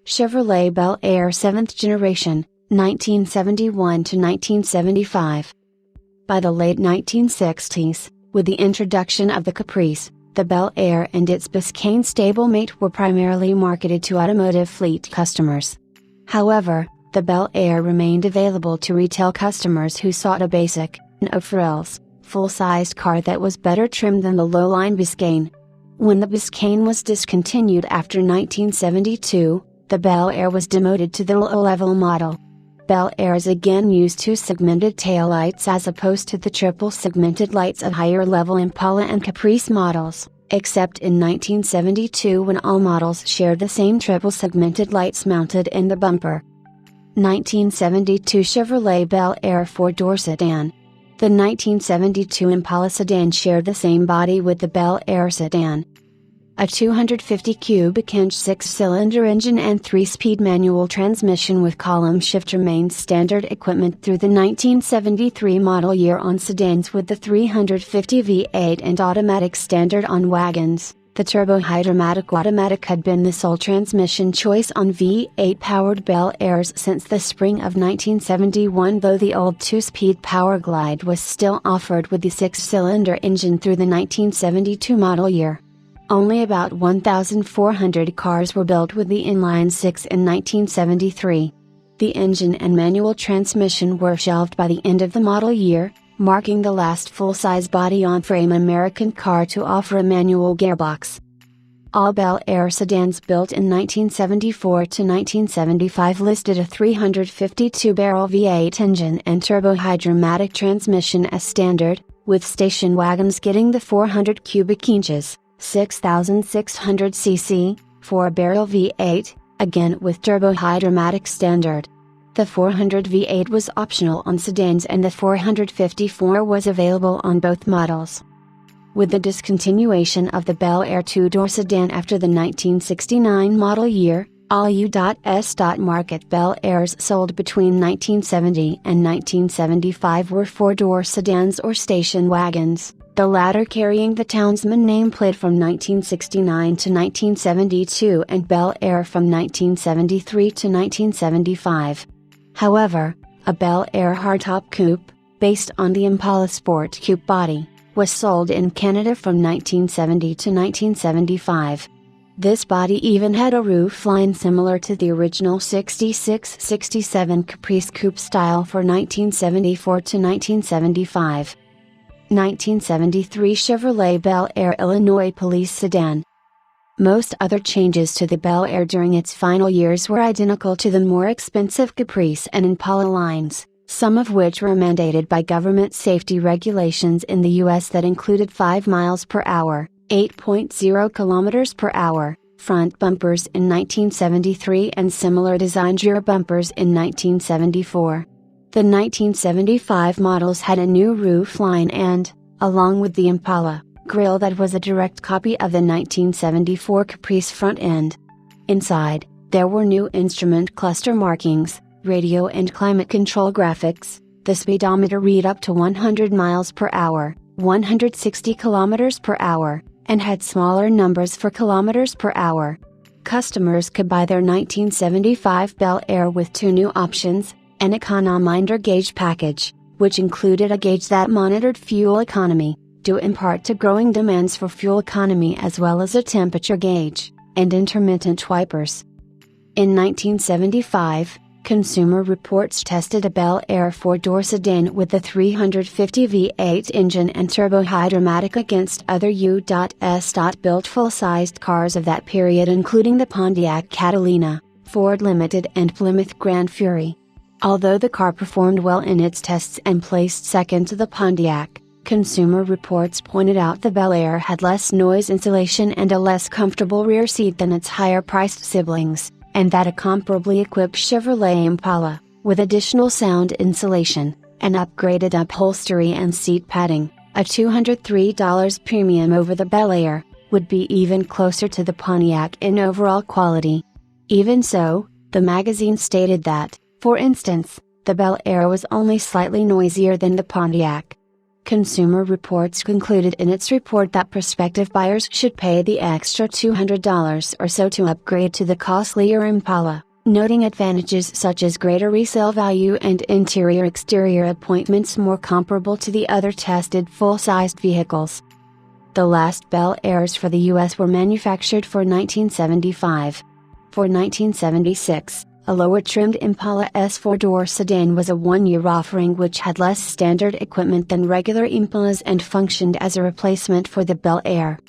Chevrolet Bel Air 7th generation, 1971 to 1975. By the late 1960s, with the introduction of the Caprice, the Bel Air and its Biscayne stablemate were primarily marketed to automotive fleet customers. However, the Bel Air remained available to retail customers who sought a basic, no-frills, full-sized car that was better trimmed than the low-line Biscayne. When the Biscayne was discontinued after 1972, the Bel Air was demoted to the low-level model. Bel Airs again used two segmented taillights as opposed to the triple segmented lights of higher-level Impala and Caprice models, except in 1972 when all models shared the same triple segmented lights mounted in the bumper. 1972 Chevrolet Bel Air 4-door sedan. The 1972 Impala sedan shared the same body with the Bel Air sedan. A 250 cubic inch 6-cylinder engine and 3-speed manual transmission with column shift remained standard equipment through the 1973 model year on sedans, with the 350 V8 and automatic standard on wagons. The turbo-hydromatic automatic had been the sole transmission choice on V8-powered Bel Airs since the spring of 1971, though the old 2-speed Power Glide was still offered with the 6-cylinder engine through the 1972 model year. Only about 1,400 cars were built with the inline 6 in 1973. The engine and manual transmission were shelved by the end of the model year, marking the last full-size body-on-frame American car to offer a manual gearbox. All Bel Air sedans built in 1974 to 1975 listed a 352-barrel V8 engine and turbo-hydromatic transmission as standard, with station wagons getting the 400 cubic inches, 6,600 cc, 4-barrel V8, again with turbo-hydromatic standard. The 400 V8 was optional on sedans and the 454 was available on both models. With the discontinuation of the Bel Air 2-door sedan after the 1969 model year, all U.S. market Bel Airs sold between 1970 and 1975 were 4-door sedans or station wagons, the latter carrying the Townsman nameplate from 1969 to 1972 and Bel Air from 1973 to 1975. However, a Bel Air hardtop coupe, based on the Impala Sport Coupe body, was sold in Canada from 1970 to 1975. This body even had a roofline similar to the original 66-67 Caprice coupe style for 1974 to 1975. 1973 Chevrolet Bel Air Illinois Police Sedan. Most other changes to the Bel Air during its final years were identical to the more expensive Caprice and Impala lines, some of which were mandated by government safety regulations in the U.S. that included 5 miles per hour, 8.0 kilometers per hour, front bumpers in 1973 and similar designed rear bumpers in 1974. The 1975 models had a new roofline and, along with the Impala, grille that was a direct copy of the 1974 Caprice front end. Inside, there were new instrument cluster markings, radio and climate control graphics, the speedometer read up to 100 miles per hour, 160 kilometers per hour, and had smaller numbers for kilometers per hour. Customers could buy their 1975 Bel Air with two new options: an economizer gauge package, which included a gauge that monitored fuel economy, due in part to growing demands for fuel economy, as well as a temperature gauge, and intermittent wipers. In 1975, Consumer Reports tested a Bel Air 4-door sedan with the 350 V8 engine and turbo-hydromatic against other U.S. built full-sized cars of that period, including the Pontiac Catalina, Ford Limited and Plymouth Grand Fury. Although the car performed well in its tests and placed second to the Pontiac, Consumer Reports pointed out the Bel Air had less noise insulation and a less comfortable rear seat than its higher-priced siblings, and that a comparably equipped Chevrolet Impala, with additional sound insulation, an upgraded upholstery and seat padding, a $203 premium over the Bel Air, would be even closer to the Pontiac in overall quality. Even so, the magazine stated that, for instance, the Bel Air was only slightly noisier than the Pontiac. Consumer Reports concluded in its report that prospective buyers should pay the extra $200 or so to upgrade to the costlier Impala, noting advantages such as greater resale value and interior-exterior appointments more comparable to the other tested full-sized vehicles. The last Bel Airs for the US were manufactured for 1975. For 1976, a lower-trimmed Impala S four-door sedan was a one-year offering which had less standard equipment than regular Impalas and functioned as a replacement for the Bel Air.